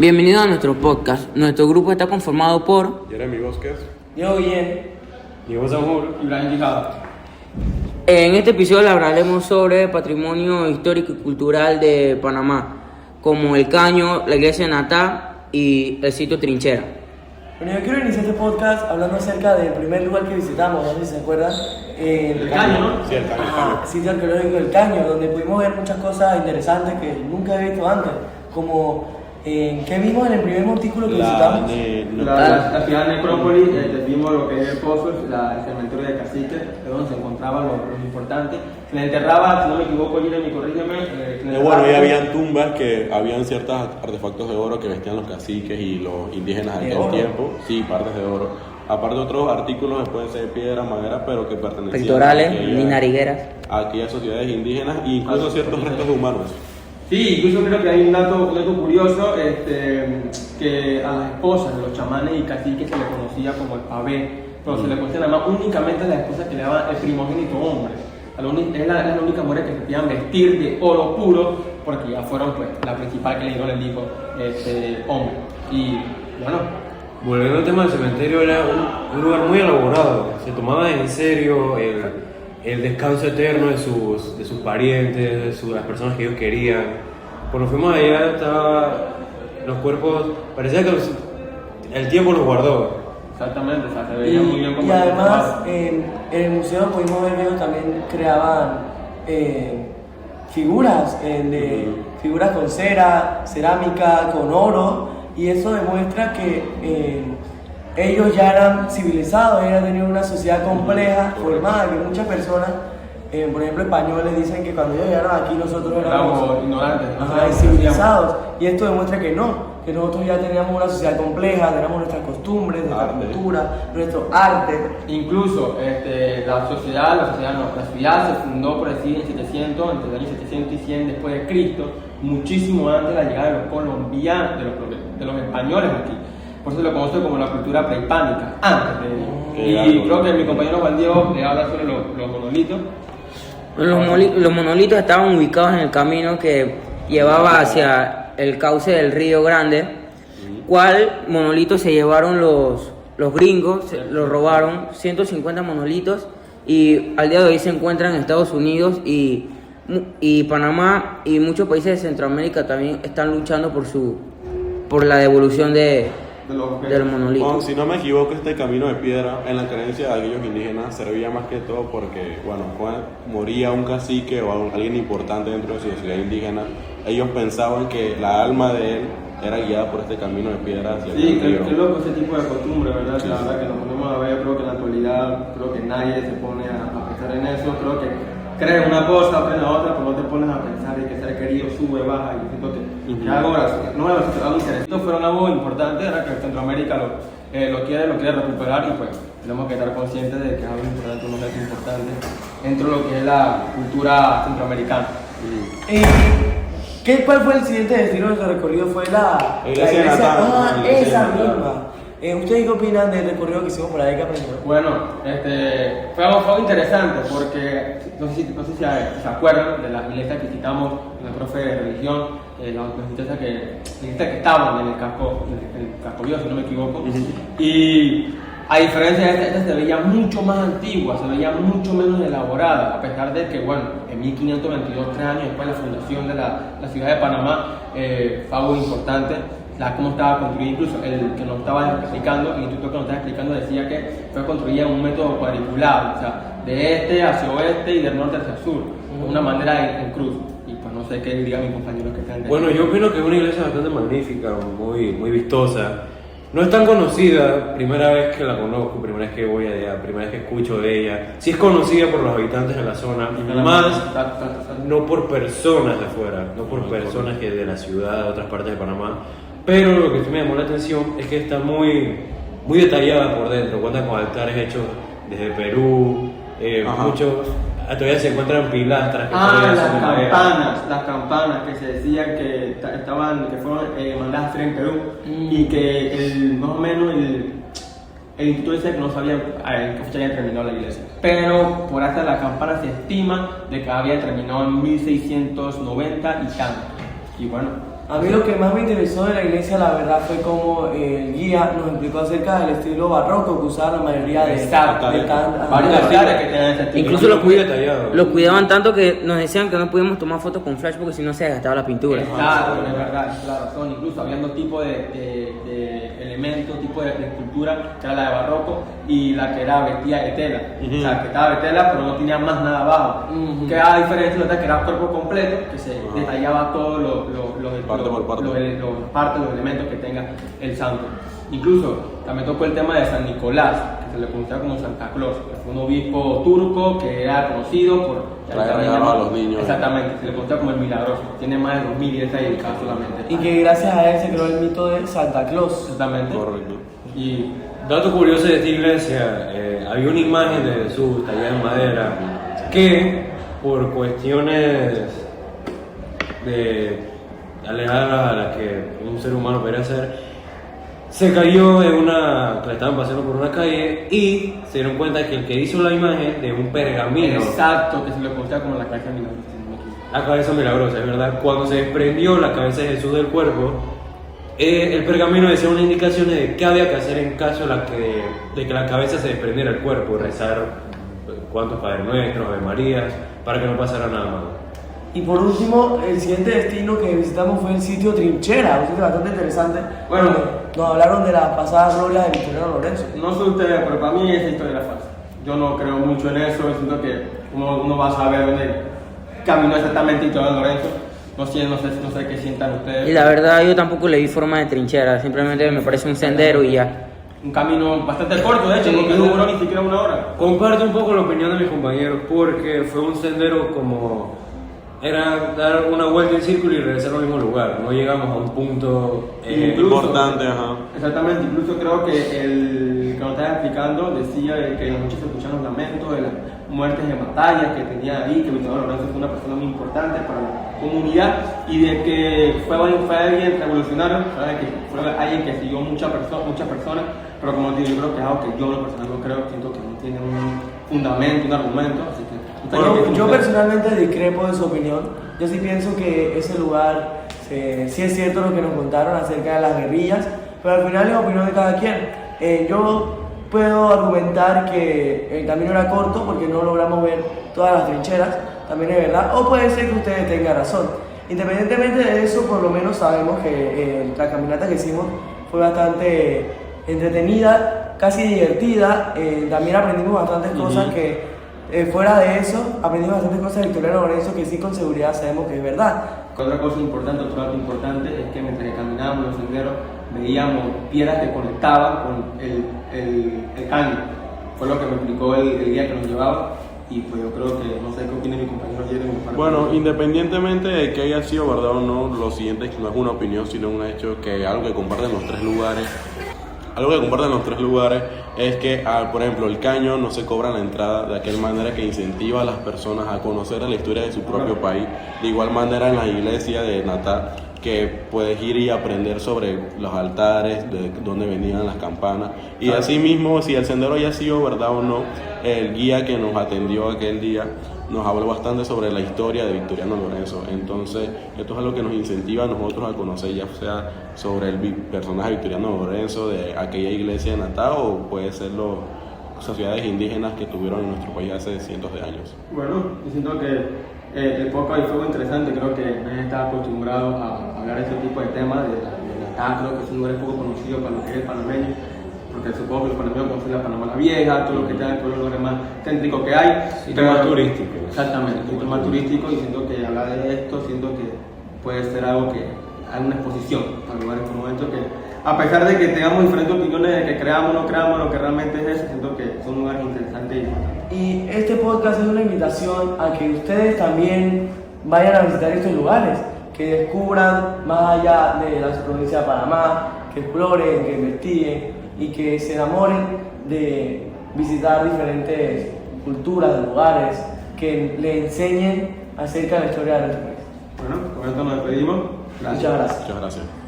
Bienvenido a nuestro podcast. Nuestro grupo está conformado por Jeremy Vázquez, Diego Guillén, Diego Zamor, Ibrahim Quijada. En este episodio hablaremos sobre patrimonio histórico y cultural de Panamá, como el Caño, la iglesia de Natá y el sitio Trinchera. Bueno, yo quiero iniciar este podcast hablando acerca del primer lugar que visitamos, no sé si se acuerdan. El Caño, ¿no? Sí, el Caño. Sitio arqueológico del Caño, donde pudimos ver muchas cosas interesantes que nunca he visto antes, como ¿qué vimos en el primer montículo que visitamos? La ciudad de Necrópolis, vimos lo que es el pozo, el cementerio de caciques, es donde se encontraba lo importante. Se le enterraba, si no me equivoco, Jeremy, corrígeme. Bueno, ahí habían tumbas que habían ciertos artefactos de oro que vestían los caciques y los indígenas de aquel tiempo. Sí, partes de oro. Aparte otros artículos que pueden ser de piedra, madera, pero que pertenecían Pectorales y narigueras. a aquellas sociedades indígenas e incluso ciertos restos humanos. Sí, incluso creo que hay un dato curioso, que a las esposas de los chamanes y caciques se les conocía como el pavé, pero se le conocía nada más únicamente a las esposas que le daban el primogénito hombre. Es la única mujer que se podían vestir de oro puro, porque ya fueron pues la principal que le dieron el hijo hombre. Y bueno, volviendo al tema del cementerio, era un lugar muy elaborado. Se tomaba en serio el descanso eterno de sus parientes, de las personas que ellos querían. Cuando fuimos allá, los cuerpos, parecía que el tiempo los guardó. exactamente, o sea, se veía muy bien como Y además, en el museo pudimos ver que ellos también creaban figuras, figuras con cera, cerámica, con oro, y eso demuestra que ellos ya eran civilizados, ellos tenían una sociedad compleja, formada, que muchas personas, por ejemplo españoles, dicen que cuando ellos llegaron aquí nosotros éramos ignorantes, civilizados, y esto demuestra que no, que nosotros ya teníamos una sociedad compleja, teníamos nuestras costumbres, nuestra cultura, nuestro arte. Incluso la ciudad se fundó por decir en 700, entre los años 700 y 100 después de Cristo, muchísimo antes de la llegada de los colombianos, de los españoles aquí. Por eso lo conozco como la cultura prehispánica, antes de y creo que mi compañero Juan Diego le habla sobre los monolitos. Los monolitos estaban ubicados en el camino que llevaba hacia el cauce del Río Grande. ¿Cuál monolito se llevaron los gringos? Los robaron 150 monolitos y al día de hoy se encuentran en Estados Unidos y Panamá y muchos países de Centroamérica también están luchando por la devolución del monolito. Bueno, si no me equivoco, este camino de piedra en la creencia de aquellos indígenas servía más que todo porque, bueno, cuando moría un cacique o alguien importante dentro de su sociedad indígena, ellos pensaban que la alma de él era guiada por este camino de piedra hacia el río. Sí, qué loco ese tipo de costumbre, ¿verdad? Sí, la verdad que nos ponemos a ver, creo que en la actualidad, creo que nadie se pone a pensar en eso, creo que crees una cosa, crees la otra, pero no te pones a pensar y que ser querido sube, baja, y siento que algo gracioso, no es algo interesante. Estos fueron algo importante, ahora que Centroamérica lo quiere recuperar y pues tenemos que estar conscientes de que es algo importante, un objeto importante dentro de lo que es la cultura centroamericana. ¿Cuál fue el siguiente destino de nuestro recorrido? Fue la iglesia de Natá. Esa misma. ¿Ustedes qué opinan del recorrido que hicimos por ahí que aprendieron? Bueno, fue algo interesante porque no sé si se acuerdan de las iglesias que visitamos en el profe de religión, las iglesias que estaban en el casco viejo, si no me equivoco. Y a diferencia de esta se veía mucho más antigua, se veía mucho menos elaborada, a pesar de que, bueno, en 1522, 3 años después de la fundación de la ciudad de Panamá, fue algo importante. Cómo estaba construida, incluso el que nos estaba explicando, el instituto que nos estaba explicando decía que fue construida en un método cuadriculado, o sea, de este hacia oeste y del norte hacia sur, de una manera en cruz. Y pues no sé qué digan mis compañeros que están. Bueno, yo opino que es una iglesia bastante magnífica, muy vistosa. No es tan conocida, primera vez que la conozco, primera vez que voy allá, primera vez que escucho de ella. Sí es conocida por los habitantes de la zona, más no por personas de afuera, no por personas que de la ciudad, de otras partes de Panamá. Pero lo que sí me llamó la atención es que está muy detallada por dentro, cuenta con altares hechos desde Perú, muchos, todavía se encuentran pilastras que las campanas que se decían que fueron mandadas a hacer en Perú y que más o menos el instituto dice que no sabían en qué fecha había terminado la iglesia, pero por hacer la campana se estima de que había terminado en 1690 y tanto. Y bueno, A mí lo que más me interesó de la iglesia, la verdad, fue como el guía nos explicó acerca del estilo barroco que usaba la mayoría de Varios altares que tienen ese estilo. Incluso Muy detallado. lo cuidaban tanto que nos decían que no podíamos tomar fotos con flash porque si no se desgastaba la pintura. Exacto, es verdad, es la razón. Incluso había dos tipos de elementos, tipo de escultura, que era la de barroco y la que era vestida de tela. O sea, que estaba de tela pero no tenía más nada abajo. Que era diferente de otra que era cuerpo completo, que se detallaba todo Parte por parte. los elementos que tenga el santo. Incluso también tocó el tema de San Nicolás, que se le conocía como Santa Claus, que fue un obispo turco que era conocido por traer regalos a los niños. Exactamente, se le conocía como el milagroso. Tiene más de 2000 y está dedicado solamente. Y que gracias a él se creó el mito de Santa Claus. Exactamente. Correcto. Y Dato curioso de esta iglesia, había una imagen de Jesús tallada en madera que por cuestiones de alejadas a las que un ser humano podría hacer, se cayó en una, que la estaban paseando por una calle y se dieron cuenta que el que hizo la imagen de un pergamino, exacto, que se le conocía como la cabeza milagrosa. la cabeza milagrosa, es verdad, cuando se desprendió la cabeza de Jesús del cuerpo, el pergamino decía unas indicaciones de qué había que hacer en caso de que la cabeza se desprendiera del cuerpo, rezar cuántos Padres Nuestros, Ave Marías, para que no pasara nada malo. Y por último, el siguiente destino que visitamos fue el sitio Trinchera, un sitio bastante interesante. Bueno. Nos hablaron de las pasadas glorias de Victoriano Lorenzo. No sé ustedes, pero para mí esa historia era falsa. Yo no creo mucho en eso, siento que uno va a saber dónde caminó exactamente Victoriano Lorenzo. No sé qué sientan ustedes. Y la verdad yo tampoco le vi forma de trinchera, simplemente me parece un sendero y ya. Un camino bastante corto, de hecho, porque no duró ni siquiera una hora. Comparto un poco la opinión de mis compañeros porque fue un sendero como era dar una vuelta en círculo y regresar al mismo lugar, no llegamos a un punto Importante, ajá. Exactamente, incluso creo que el que nos estaba explicando decía de que en las noches se escuchaban los lamentos de las muertes de batallas que tenía ahí, que Victoriano Lorenzo fue una persona muy importante para la comunidad y de que fue alguien revolucionario, ¿sabes? Que fue alguien que siguió muchas personas, pero como te digo, yo creo que es algo que yo en lo personal no creo, siento que no tiene un fundamento, un argumento, así que... Yo personalmente discrepo de su opinión. Yo sí pienso que ese lugar, sí es cierto lo que nos contaron acerca de las guerrillas, pero al final es opinión de cada quien. Yo puedo argumentar que el camino era corto porque no logramos ver todas las trincheras, también es verdad, o puede ser que ustedes tengan razón. Independientemente de eso, por lo menos sabemos que la caminata que hicimos fue bastante entretenida, casi divertida. También aprendimos bastantes cosas que... fuera de eso, aprendimos bastantes cosas de Victoriano Lorenzo que sí con seguridad sabemos que es verdad. Otra cosa importante, otro dato importante es que mientras que caminábamos los senderos veíamos piedras que conectaban con el caño. Fue lo que me explicó el guía que nos llevaba y pues yo creo que, no sé qué opina mi compañero Jeremy. Bueno, independientemente de que haya sido verdad o no, lo siguiente es que no es una opinión sino un hecho, que algo que comparten los tres lugares. Algo que comparten los tres lugares es que, por ejemplo, el caño no se cobra la entrada, de aquella manera que incentiva a las personas a conocer la historia de su propio país. De igual manera en la iglesia de Natal, que puedes ir y aprender sobre los altares, de dónde venían las campanas. Y así mismo, si el sendero haya sido verdad o no, el guía que nos atendió aquel día nos habló bastante sobre la historia de Victoriano Lorenzo. Entonces, esto es algo que nos incentiva a nosotros a conocer, ya sea sobre el personaje Victoriano Lorenzo de aquella iglesia de Natal, o puede ser las sociedades indígenas que tuvieron en nuestro país hace cientos de años. Bueno, yo siento que el podcast fue muy interesante, creo que nadie está acostumbrado a hablar de ese tipo de temas, de Natal, creo que es un lugar poco conocido para lo que es el panameño. Porque supongo que los panameños conocen la Panamá la Vieja, todo lo que está en todos los lugares más céntricos que hay. Y más turístico. Exactamente, un más turístico y siento que hablar de esto, siento que puede ser algo que hay una exposición para lugares como estos que, a pesar de que tengamos diferentes opiniones de que creamos o no creamos lo que realmente es eso, siento que son lugares interesantes y importantes. Y este podcast es una invitación a que ustedes también vayan a visitar estos lugares, que descubran más allá de la provincia de Panamá, que exploren, que investiguen y que se enamoren de visitar diferentes culturas, lugares, que le enseñen acerca de la historia de nuestro país. Bueno, con esto nos despedimos. Gracias. Muchas gracias. Muchas gracias.